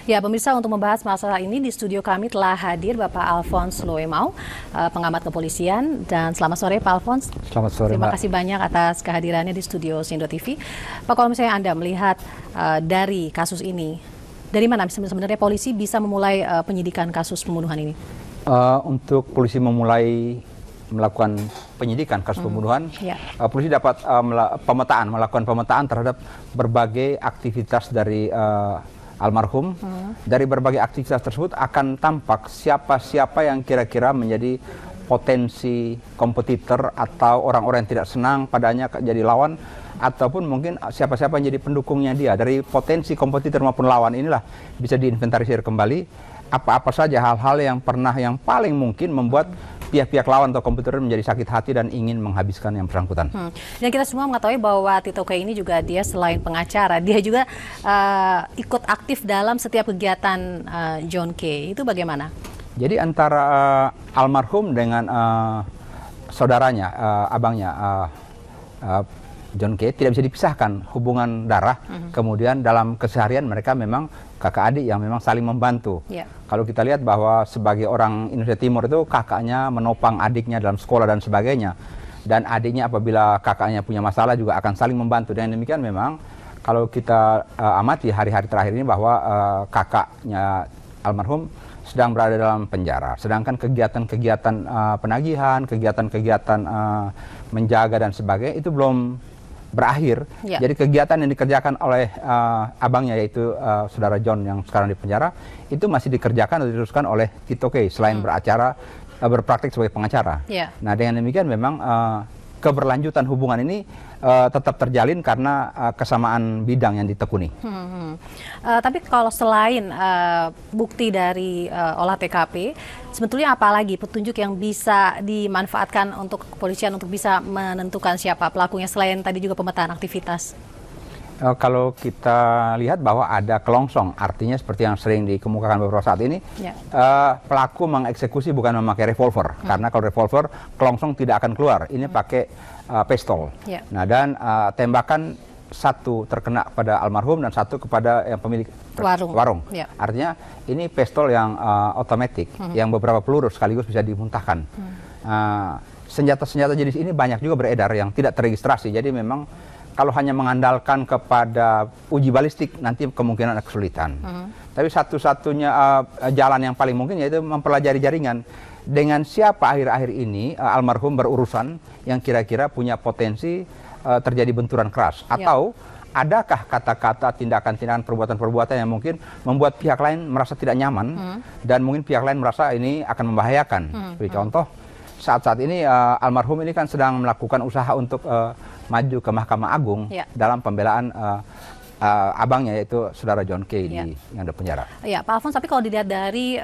Ya, pemirsa, untuk membahas masalah ini di studio kami telah hadir Bapak Alphonse Loemau, pengamat kepolisian. Dan selamat sore Pak Alphonse. Selamat sore, Terima Mbak. kasih banyak atas kehadirannya di studio Sindo TV. Pak, kalau misalnya Anda melihat dari kasus ini, dari mana sebenarnya polisi bisa memulai penyidikan kasus pembunuhan ini? Untuk polisi memulai melakukan penyidikan kasus pembunuhan, polisi dapat melakukan pemetaan terhadap berbagai aktivitas dari almarhum. Dari berbagai aktivitas tersebut akan tampak siapa-siapa yang kira-kira menjadi potensi kompetitor atau orang-orang yang tidak senang padanya jadi lawan, ataupun mungkin siapa-siapa yang jadi pendukungnya dia. Dari potensi kompetitor maupun lawan inilah bisa diinventarisir kembali apa-apa saja hal-hal yang paling mungkin membuat pihak-pihak lawan atau kompetitor menjadi sakit hati dan ingin menghabiskan yang bersangkutan. Dan kita semua mengetahui bahwa Tito K ini juga dia selain pengacara, dia juga ikut aktif dalam setiap kegiatan John K. Itu bagaimana? Jadi antara almarhum dengan saudaranya, abangnya John K. tidak bisa dipisahkan hubungan darah. Kemudian dalam keseharian mereka memang kakak adik yang memang saling membantu. Kalau kita lihat bahwa sebagai orang Indonesia Timur itu kakaknya menopang adiknya dalam sekolah dan sebagainya. Dan adiknya apabila kakaknya punya masalah juga akan saling membantu. Dan demikian memang kalau kita amati hari-hari terakhir ini bahwa kakaknya almarhum sedang berada dalam penjara. Sedangkan kegiatan-kegiatan penagihan, kegiatan-kegiatan menjaga dan sebagainya itu belum berakhir. Jadi kegiatan yang dikerjakan oleh abangnya yaitu saudara John yang sekarang di penjara itu masih dikerjakan atau diteruskan oleh Tito K selain berpraktik sebagai pengacara. Nah, dengan demikian memang keberlanjutan hubungan ini tetap terjalin karena kesamaan bidang yang ditekuni. Tapi kalau selain bukti dari olah TKP, sebetulnya apa lagi petunjuk yang bisa dimanfaatkan untuk kepolisian untuk bisa menentukan siapa pelakunya selain tadi juga pemetaan aktivitas? Kalau kita lihat bahwa ada kelongsong, artinya seperti yang sering dikemukakan beberapa saat ini, pelaku mengeksekusi bukan memakai revolver, karena kalau revolver kelongsong tidak akan keluar. Ini pakai pistol. Nah, dan tembakan satu terkena pada almarhum dan satu kepada yang pemilik warung. Artinya ini pistol yang otomatis, yang beberapa peluru sekaligus bisa dimuntahkan. Senjata-senjata jenis ini banyak juga beredar yang tidak terregistrasi. Jadi memang kalau hanya mengandalkan kepada uji balistik nanti kemungkinan ada kesulitan. Tapi satu-satunya jalan yang paling mungkin yaitu mempelajari jaringan. Dengan siapa akhir-akhir ini almarhum berurusan yang kira-kira punya potensi terjadi benturan keras. Atau adakah kata-kata, tindakan-tindakan, perbuatan-perbuatan yang mungkin membuat pihak lain merasa tidak nyaman dan mungkin pihak lain merasa ini akan membahayakan. Seperti contoh, saat-saat ini almarhum ini kan sedang melakukan usaha untuk maju ke Mahkamah Agung dalam pembelaan abangnya yaitu saudara John K yang ada penjara. Ya, Pak Alphonse, tapi kalau dilihat dari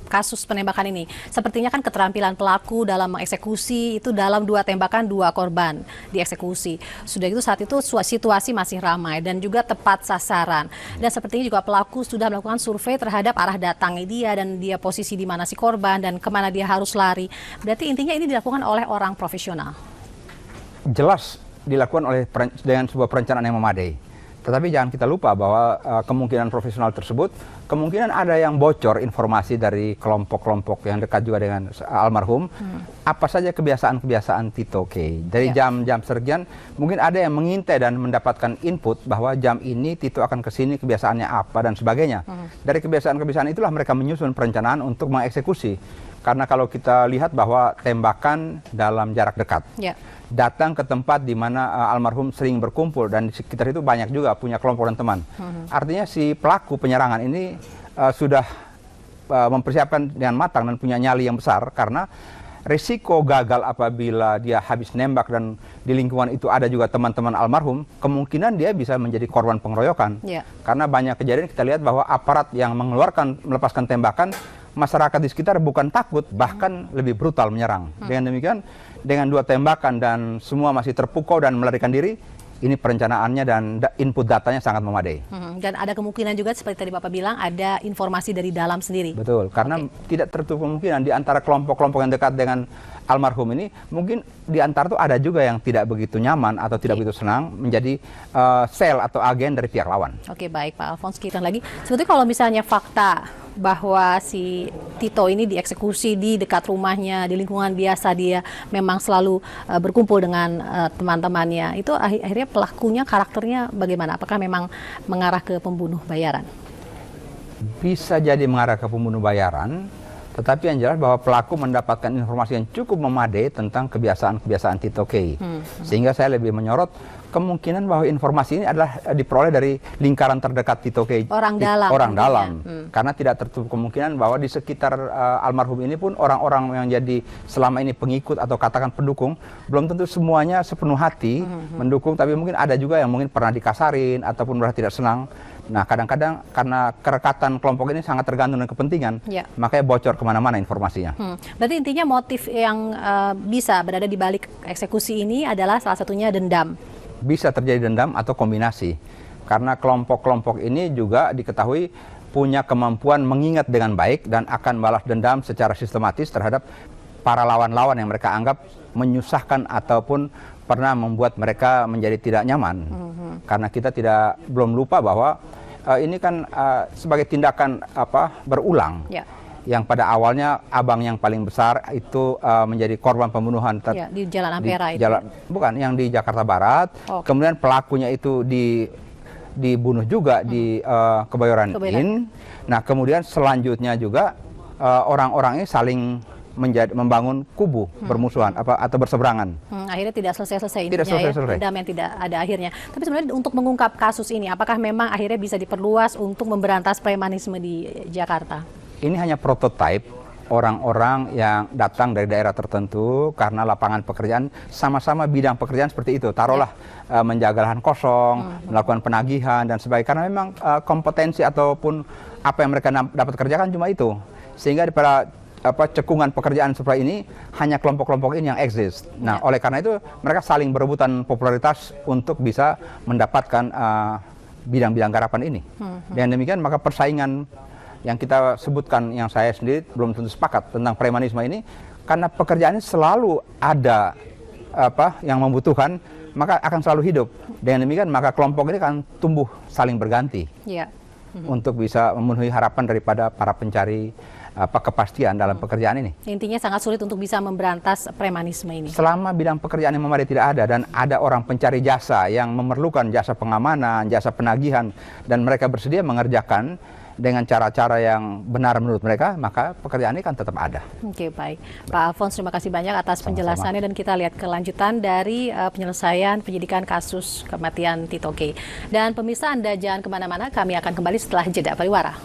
kasus penembakan ini, sepertinya kan keterampilan pelaku dalam mengeksekusi itu dalam 2 tembakan 2 korban dieksekusi. Sudah itu saat itu situasi masih ramai dan juga tepat sasaran. Dan sepertinya juga pelaku sudah melakukan survei terhadap arah datangnya dia dan dia posisi di mana si korban dan kemana dia harus lari. Berarti intinya ini dilakukan oleh orang profesional. Jelas dilakukan dengan sebuah perencanaan yang memadai. Tetapi jangan kita lupa bahwa kemungkinan profesional tersebut, kemungkinan ada yang bocor informasi dari kelompok-kelompok yang dekat juga dengan almarhum. Apa saja kebiasaan-kebiasaan Tito K. Dari jam-jam sekian, mungkin ada yang mengintai dan mendapatkan input bahwa jam ini Tito akan ke sini, kebiasaannya apa dan sebagainya. Dari kebiasaan-kebiasaan itulah mereka menyusun perencanaan untuk mengeksekusi. Karena kalau kita lihat bahwa tembakan dalam jarak dekat. Datang ke tempat di mana almarhum sering berkumpul dan di sekitar itu banyak juga punya kelompok dan teman. Artinya si pelaku penyerangan ini sudah mempersiapkan dengan matang dan punya nyali yang besar karena risiko gagal apabila dia habis nembak dan di lingkungan itu ada juga teman-teman almarhum, kemungkinan dia bisa menjadi korban pengeroyokan. Karena banyak kejadian kita lihat bahwa aparat yang melepaskan tembakan, masyarakat di sekitar bukan takut, bahkan lebih brutal menyerang. Dengan demikian, dengan 2 tembakan dan semua masih terpukau dan melarikan diri, ini perencanaannya dan input datanya sangat memadai. Dan ada kemungkinan juga seperti tadi Bapak bilang ada informasi dari dalam sendiri. Betul, karena tidak tertutup kemungkinan di antara kelompok-kelompok yang dekat dengan almarhum ini, mungkin di antara itu ada juga yang tidak begitu nyaman atau tidak begitu senang menjadi sel atau agen dari pihak lawan. Oke, baik Pak Alphonse, kita lagi. Sebetulnya kalau misalnya fakta bahwa si Tito ini dieksekusi di dekat rumahnya, di lingkungan biasa dia memang selalu berkumpul dengan teman-temannya, itu akhirnya pelakunya karakternya bagaimana? Apakah memang mengarah ke pembunuh bayaran? Bisa jadi mengarah ke pembunuh bayaran, tetapi yang jelas bahwa pelaku mendapatkan informasi yang cukup memadai tentang kebiasaan-kebiasaan Tito Kay. Sehingga saya lebih menyorot kemungkinan bahwa informasi ini adalah diperoleh dari lingkaran terdekat Tito Kay. Orang dalam. Orang dalam. Karena tidak tertutup kemungkinan bahwa di sekitar almarhum ini pun orang-orang yang jadi selama ini pengikut atau katakan pendukung, belum tentu semuanya sepenuh hati mendukung, tapi mungkin ada juga yang mungkin pernah dikasarin ataupun merasa tidak senang. Nah, kadang-kadang karena kerekatan kelompok ini sangat tergantung dengan kepentingan, makanya bocor kemana-mana informasinya. Berarti intinya motif yang bisa berada di balik eksekusi ini adalah salah satunya dendam. Bisa terjadi dendam atau kombinasi. Karena kelompok-kelompok ini juga diketahui punya kemampuan mengingat dengan baik dan akan balas dendam secara sistematis terhadap para lawan-lawan yang mereka anggap menyusahkan ataupun pernah membuat mereka menjadi tidak nyaman. Karena kita belum lupa bahwa ini kan sebagai tindakan berulang. Yang pada awalnya abang yang paling besar itu menjadi korban pembunuhan di Jalan Ampera bukan, yang di Jakarta Barat. Kemudian pelakunya itu dibunuh juga di Kebayoran Inn. Nah, kemudian selanjutnya juga orang-orang ini saling membangun kubu bermusuhan atau berseberangan. Akhirnya tidak selesai-selesai intinya, dendam yang tidak ada akhirnya. Tapi sebenarnya untuk mengungkap kasus ini, apakah memang akhirnya bisa diperluas untuk memberantas premanisme di Jakarta? Ini hanya prototipe orang-orang yang datang dari daerah tertentu karena lapangan pekerjaan sama-sama bidang pekerjaan seperti itu. Taruhlah menjaga lahan kosong, melakukan penagihan dan sebagainya. Karena memang kompetensi ataupun apa yang mereka dapat kerjakan cuma itu. Sehingga pada cekungan pekerjaan seperti ini hanya kelompok-kelompok ini yang eksis. Nah, oleh karena itu mereka saling berebutan popularitas untuk bisa mendapatkan bidang-bidang garapan ini. Dan demikian maka persaingan yang kita sebutkan, yang saya sendiri belum tentu sepakat tentang premanisme ini, karena pekerjaan ini selalu ada yang membutuhkan, maka akan selalu hidup. Dengan demikian maka kelompok ini akan tumbuh saling berganti untuk bisa memenuhi harapan daripada para pencari kepastian dalam pekerjaan ini. Intinya sangat sulit untuk bisa memberantas premanisme ini. Selama bidang pekerjaan yang memadai tidak ada dan ada orang pencari jasa yang memerlukan jasa pengamanan, jasa penagihan, dan mereka bersedia mengerjakan dengan cara-cara yang benar menurut mereka, maka pekerjaan ini kan tetap ada. Oke, baik. Pak Alphonse, terima kasih banyak atas penjelasannya dan kita lihat kelanjutan dari penyelesaian penyidikan kasus kematian Tito Kay. Dan pemirsa, Anda jangan kemana-mana, kami akan kembali setelah jeda pariwara.